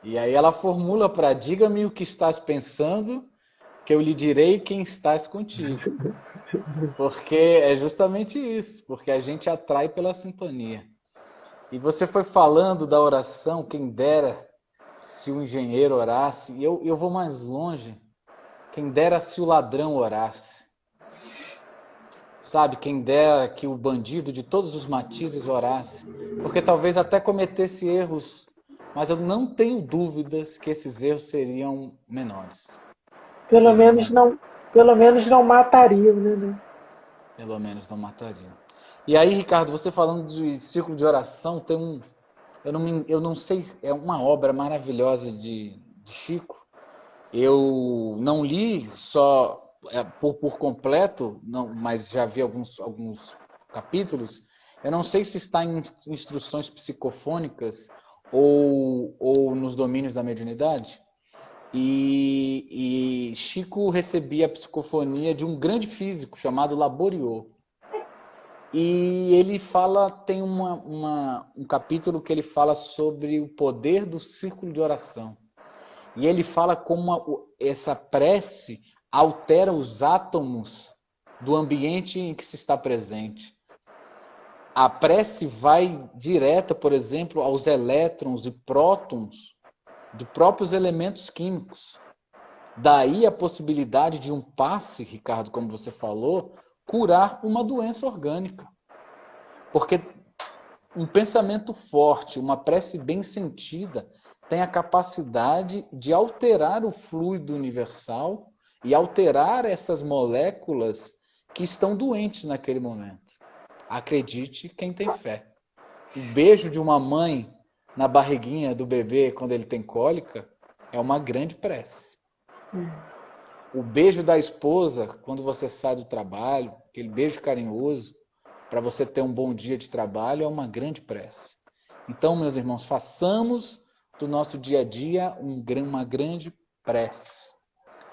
E aí ela formula para diga-me o que estás pensando que eu lhe direi quem estás contigo. Porque é justamente isso, porque a gente atrai pela sintonia. E você foi falando da oração, quem dera se o engenheiro orasse, e eu vou mais longe, quem dera se o ladrão orasse. Sabe, quem dera que o bandido de todos os matizes orasse, porque talvez até cometesse erros, mas eu não tenho dúvidas que esses erros seriam menores. Pelo menos não matariam, né? Pelo menos não matariam. E aí, Ricardo, você falando de círculo de oração, tem um, eu não sei, é uma obra maravilhosa de Chico. Eu não li só por completo, não, mas já vi alguns capítulos. Eu não sei se está em instruções psicofônicas ou nos domínios da mediunidade. E Chico recebia a psicofonia de um grande físico chamado Laboriot. E ele fala, tem um capítulo que ele fala sobre o poder do círculo de oração. E ele fala como essa prece altera os átomos do ambiente em que se está presente. A prece vai direta, por exemplo, aos elétrons e prótons de próprios elementos químicos. Daí a possibilidade de um passe, Ricardo, como você falou, curar uma doença orgânica. Porque um pensamento forte, uma prece bem sentida, tem a capacidade de alterar o fluido universal e alterar essas moléculas que estão doentes naquele momento. Acredite quem tem fé. O beijo de uma mãe na barriguinha do bebê quando ele tem cólica é uma grande prece. O beijo da esposa quando você sai do trabalho, aquele beijo carinhoso para você ter um bom dia de trabalho, é uma grande prece. Então, meus irmãos, façamos do nosso dia a dia uma grande prece.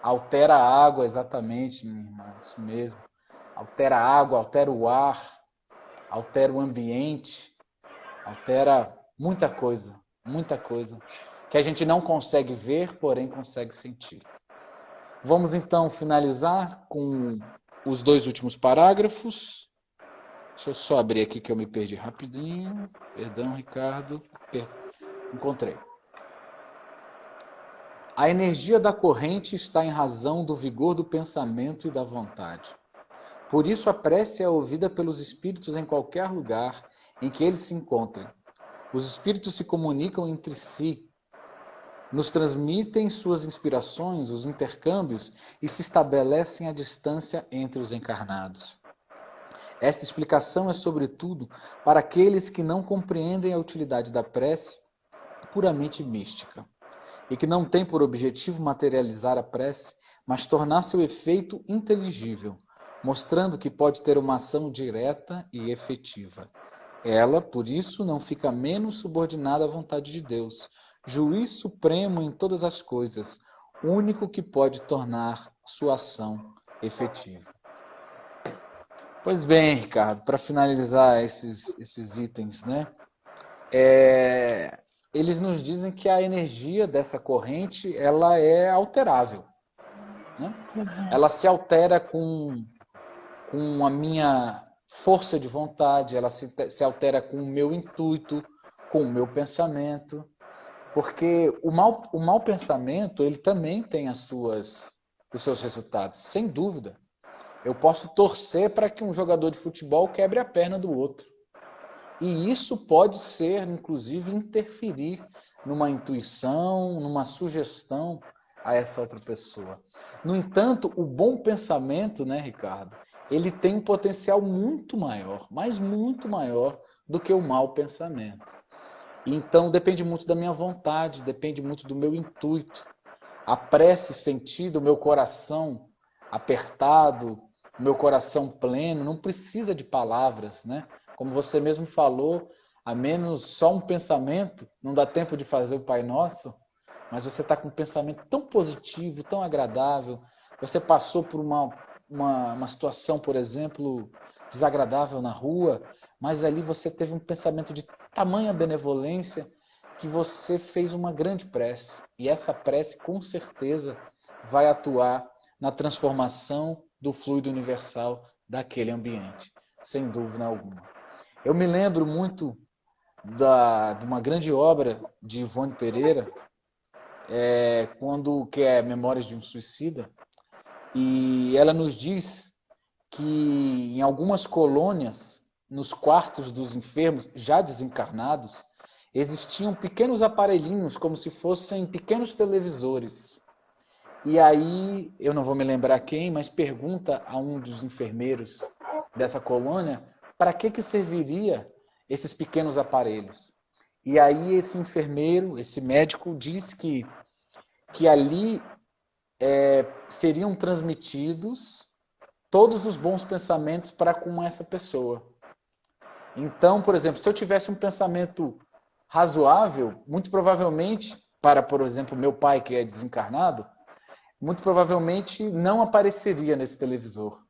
Altera a água, exatamente, minha irmã, isso mesmo. Altera a água, altera o ar, altera o ambiente, altera muita coisa, que a gente não consegue ver, porém consegue sentir. Vamos então finalizar com os 2 últimos parágrafos. Deixa eu só abrir aqui que eu me perdi rapidinho. Perdão, Ricardo. Encontrei. A energia da corrente está em razão do vigor do pensamento e da vontade. Por isso a prece é ouvida pelos espíritos em qualquer lugar em que eles se encontrem. Os espíritos se comunicam entre si, nos transmitem suas inspirações, os intercâmbios, e se estabelecem a distância entre os encarnados. Esta explicação é, sobretudo, para aqueles que não compreendem a utilidade da prece puramente mística, e que não têm por objetivo materializar a prece, mas tornar seu efeito inteligível, mostrando que pode ter uma ação direta e efetiva. Ela, por isso, não fica menos subordinada à vontade de Deus, juiz supremo em todas as coisas, único que pode tornar sua ação efetiva. Pois bem, Ricardo, para finalizar esses itens, né? Eles nos dizem que a energia dessa corrente ela é alterável, né? Ela se altera com a minha força de vontade, ela se altera com o meu intuito, com o meu pensamento, porque o mau pensamento ele também tem os seus resultados, sem dúvida. Eu posso torcer para que um jogador de futebol quebre a perna do outro. E isso pode ser, inclusive, interferir numa intuição, numa sugestão a essa outra pessoa. No entanto, o bom pensamento, né, Ricardo, ele tem um potencial muito maior, mas muito maior do que o mau pensamento. Então, depende muito da minha vontade, depende muito do meu intuito. A prece sentida, o meu coração apertado, o meu coração pleno, não precisa de palavras, né? Como você mesmo falou, a menos só um pensamento, não dá tempo de fazer o Pai Nosso, mas você está com um pensamento tão positivo, tão agradável, você passou por uma situação, por exemplo, desagradável na rua, mas ali você teve um pensamento de tamanha benevolência que você fez uma grande prece. E essa prece, com certeza, vai atuar na transformação do fluido universal daquele ambiente, sem dúvida alguma. Eu me lembro muito de uma grande obra de Ivone Pereira, que é Memórias de um Suicida, e ela nos diz que em algumas colônias, nos quartos dos enfermos já desencarnados, existiam pequenos aparelhinhos, como se fossem pequenos televisores. E aí, eu não vou me lembrar quem, mas pergunta a um dos enfermeiros dessa colônia para que serviria esses pequenos aparelhos. E aí esse enfermeiro, esse médico, diz que ali seriam transmitidos todos os bons pensamentos para com essa pessoa. Então, por exemplo, se eu tivesse um pensamento razoável, muito provavelmente, para, por exemplo, meu pai que é desencarnado, muito provavelmente não apareceria nesse televisor.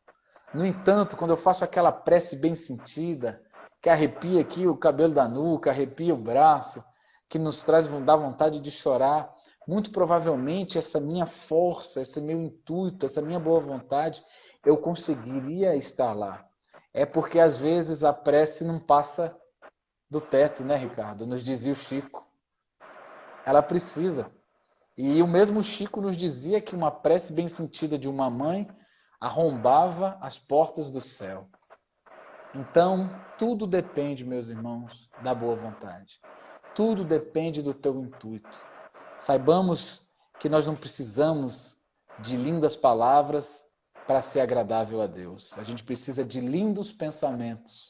No entanto, quando eu faço aquela prece bem sentida, que arrepia aqui o cabelo da nuca, arrepia o braço, que nos dá vontade de chorar, muito provavelmente essa minha força, esse meu intuito, essa minha boa vontade, eu conseguiria estar lá. É porque às vezes a prece não passa do teto, né, Ricardo? Nos dizia o Chico. Ela precisa. E o mesmo Chico nos dizia que uma prece bem sentida de uma mãe arrombava as portas do céu. Então, tudo depende, meus irmãos, da boa vontade. Tudo depende do teu intuito. Saibamos que nós não precisamos de lindas palavras para ser agradável a Deus. A gente precisa de lindos pensamentos,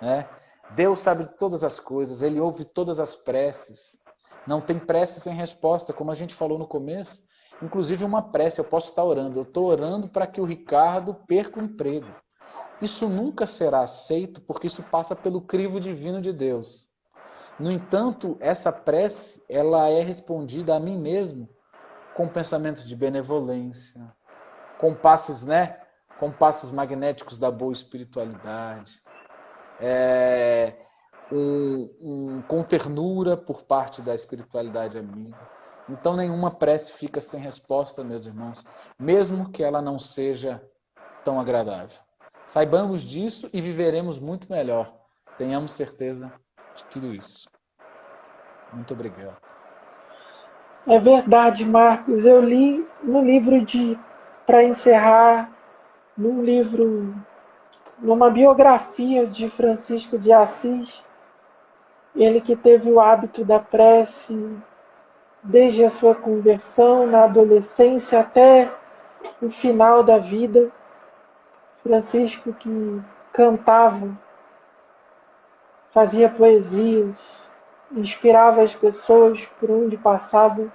né? Deus sabe de todas as coisas, Ele ouve todas as preces. Não tem prece sem resposta, como a gente falou no começo. Inclusive uma prece, eu posso estar orando. Eu estou orando para que o Ricardo perca o emprego. Isso nunca será aceito porque isso passa pelo crivo divino de Deus. No entanto, essa prece, ela é respondida a mim mesmo com pensamentos de benevolência, com passes, né? Com passes magnéticos da boa espiritualidade, com ternura por parte da espiritualidade amiga. Então, nenhuma prece fica sem resposta, meus irmãos, mesmo que ela não seja tão agradável. Saibamos disso e viveremos muito melhor. Tenhamos certeza de tudo isso. Muito obrigado. É verdade, Marcos. Eu li no livro para encerrar, num livro, numa biografia de Francisco de Assis, ele que teve o hábito da prece desde a sua conversão na adolescência até o final da vida. Francisco que cantava, fazia poesias, inspirava as pessoas por onde passava.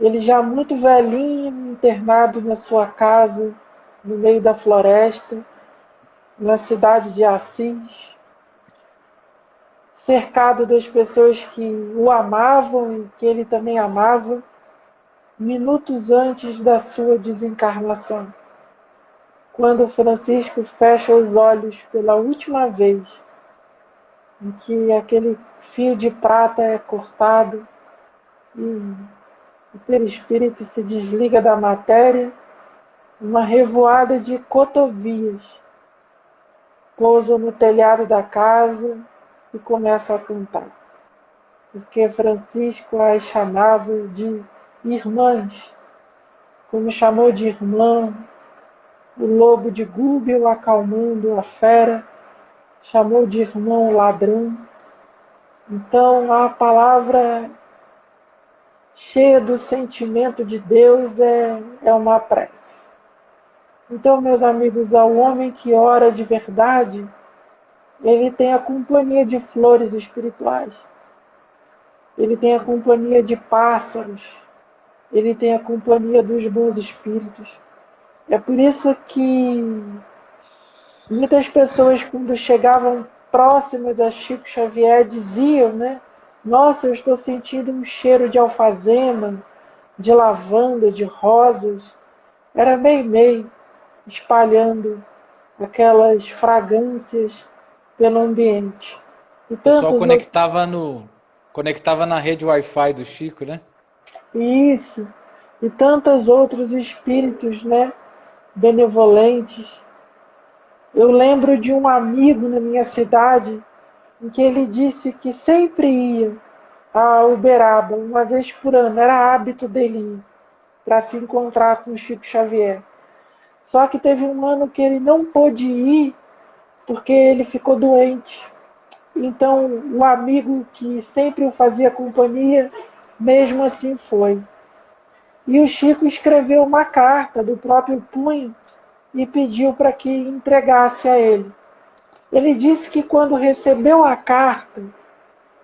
Ele já muito velhinho, internado na sua casa, no meio da floresta, na cidade de Assis, cercado das pessoas que o amavam e que ele também amava, minutos antes da sua desencarnação. Quando Francisco fecha os olhos pela última vez, em que aquele fio de prata é cortado e o perispírito se desliga da matéria, uma revoada de cotovias pousam no telhado da casa e começam a cantar. Porque Francisco as chamava de irmãs, como chamou de irmã o lobo de Gúbel acalmando a fera, chamou de irmão o ladrão. Então a palavra cheia do sentimento de Deus é uma prece. Então, meus amigos, ao homem que ora de verdade, ele tem a companhia de flores espirituais, ele tem a companhia de pássaros, ele tem a companhia dos bons espíritos. É por isso que muitas pessoas, quando chegavam próximas a Chico Xavier, diziam, né? Nossa, eu estou sentindo um cheiro de alfazema, de lavanda, de rosas. Era meio-meio, espalhando aquelas fragrâncias pelo ambiente. E O pessoal tantos outros... conectava na rede Wi-Fi do Chico, né? Isso. E tantos outros espíritos, né? Benevolentes. Eu lembro de um amigo na minha cidade em que ele disse que sempre ia a Uberaba, uma vez por ano. Era hábito dele ir para se encontrar com o Chico Xavier. Só que teve um ano que ele não pôde ir porque ele ficou doente. Então, o amigo que sempre o fazia companhia, mesmo assim foi. E o Chico escreveu uma carta do próprio punho e pediu para que entregasse a ele. Ele disse que quando recebeu a carta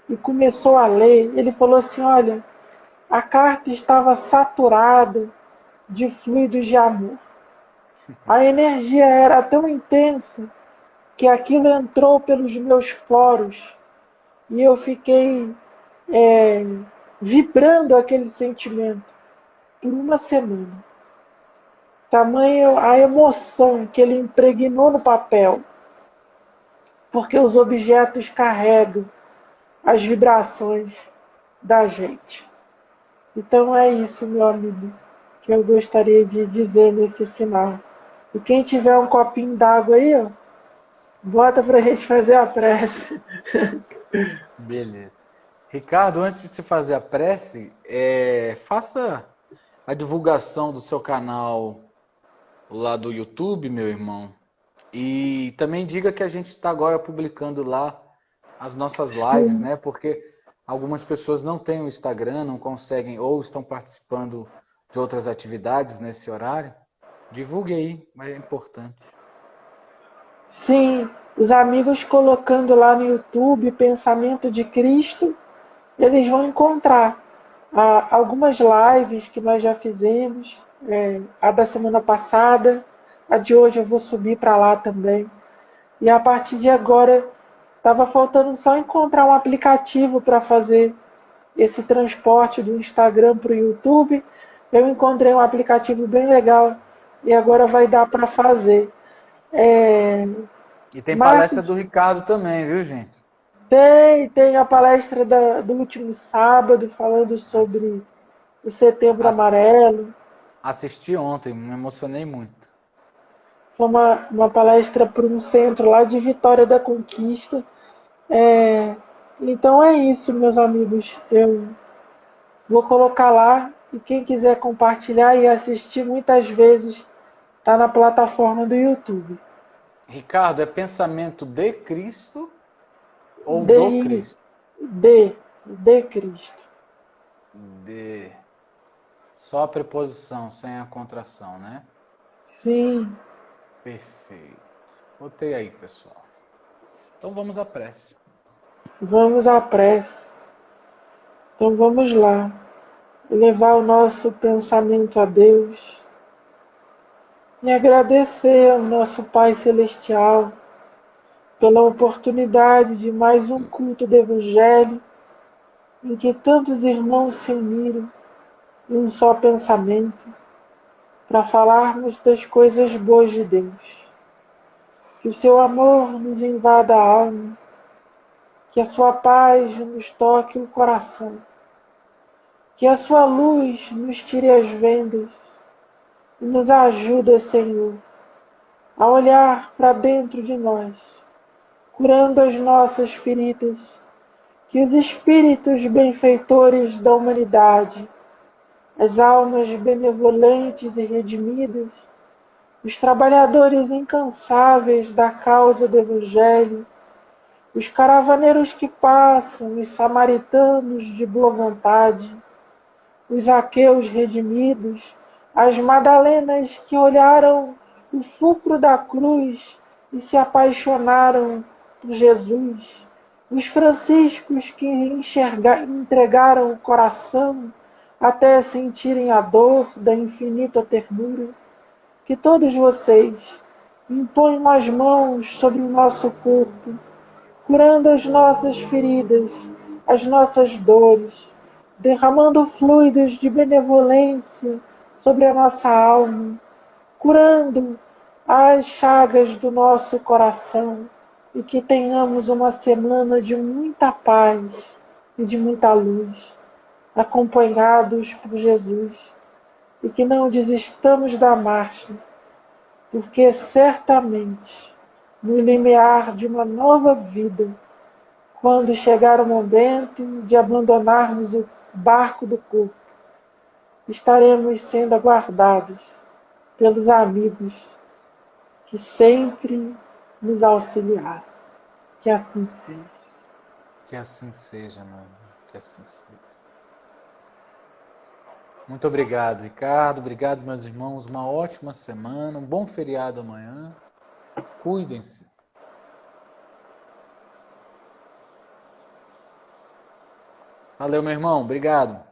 e começou a ler, ele falou assim, olha, a carta estava saturada de fluidos de amor. A energia era tão intensa que aquilo entrou pelos meus poros e eu fiquei vibrando aquele sentimento por uma semana. Tamanha a emoção que ele impregnou no papel, porque os objetos carregam as vibrações da gente. Então é isso, meu amigo, que eu gostaria de dizer nesse final. E quem tiver um copinho d'água aí, ó, bota pra gente fazer a prece. Beleza. Ricardo, antes de você fazer a prece, faça a divulgação do seu canal lá do YouTube, meu irmão. E também diga que a gente está agora publicando lá as nossas lives, né? Porque algumas pessoas não têm o Instagram, não conseguem ou estão participando de outras atividades nesse horário. Divulgue aí, é importante. Sim, os amigos colocando lá no YouTube Pensamento de Cristo, eles vão encontrar algumas lives que nós já fizemos, a da semana passada, a de hoje eu vou subir para lá também. E a partir de agora, estava faltando só encontrar um aplicativo para fazer esse transporte do Instagram para o YouTube. Eu encontrei um aplicativo bem legal e agora vai dar para fazer. E tem Marcos, palestra do Ricardo também, viu, gente? tem a palestra do último sábado falando sobre o Setembro Amarelo. Assisti ontem, me emocionei muito. Foi uma palestra para um centro lá de Vitória da Conquista. Então é isso, meus amigos. Eu Vou colocar lá e quem quiser compartilhar e assistir muitas vezes está na plataforma do YouTube. Ricardo, é pensamento de Cristo ou do De, Cristo? de Cristo. De. Só a preposição, sem a contração, né? Sim. Perfeito. Botei aí, pessoal. Então vamos à prece. Vamos à prece. Então vamos lá. Levar o nosso pensamento a Deus e agradecer ao nosso Pai Celestial pela oportunidade de mais um culto do Evangelho em que tantos irmãos se uniram em um só pensamento para falarmos das coisas boas de Deus. Que o seu amor nos invada a alma, que a sua paz nos toque o coração, que a sua luz nos tire as vendas e nos ajude, Senhor, a olhar para dentro de nós, curando as nossas feridas, que os espíritos benfeitores da humanidade, as almas benevolentes e redimidas, os trabalhadores incansáveis da causa do Evangelho, os caravaneiros que passam, os samaritanos de boa vontade, os aqueus redimidos, as madalenas que olharam o fulcro da cruz e se apaixonaram por Jesus, os franciscos que entregaram o coração até sentirem a dor da infinita ternura, que todos vocês imponham as mãos sobre o nosso corpo, curando as nossas feridas, as nossas dores, derramando fluidos de benevolência sobre a nossa alma, curando as chagas do nosso coração e que tenhamos uma semana de muita paz e de muita luz, acompanhados por Jesus, e que não desistamos da marcha, porque certamente no limiar de uma nova vida, quando chegar o momento de abandonarmos o barco do corpo, estaremos sendo aguardados pelos amigos que sempre nos auxiliaram. Que assim seja. Que assim seja, mano. Que assim seja. Muito obrigado, Ricardo. Obrigado, meus irmãos. Uma ótima semana. Um bom feriado amanhã. Cuidem-se. Valeu, meu irmão. Obrigado.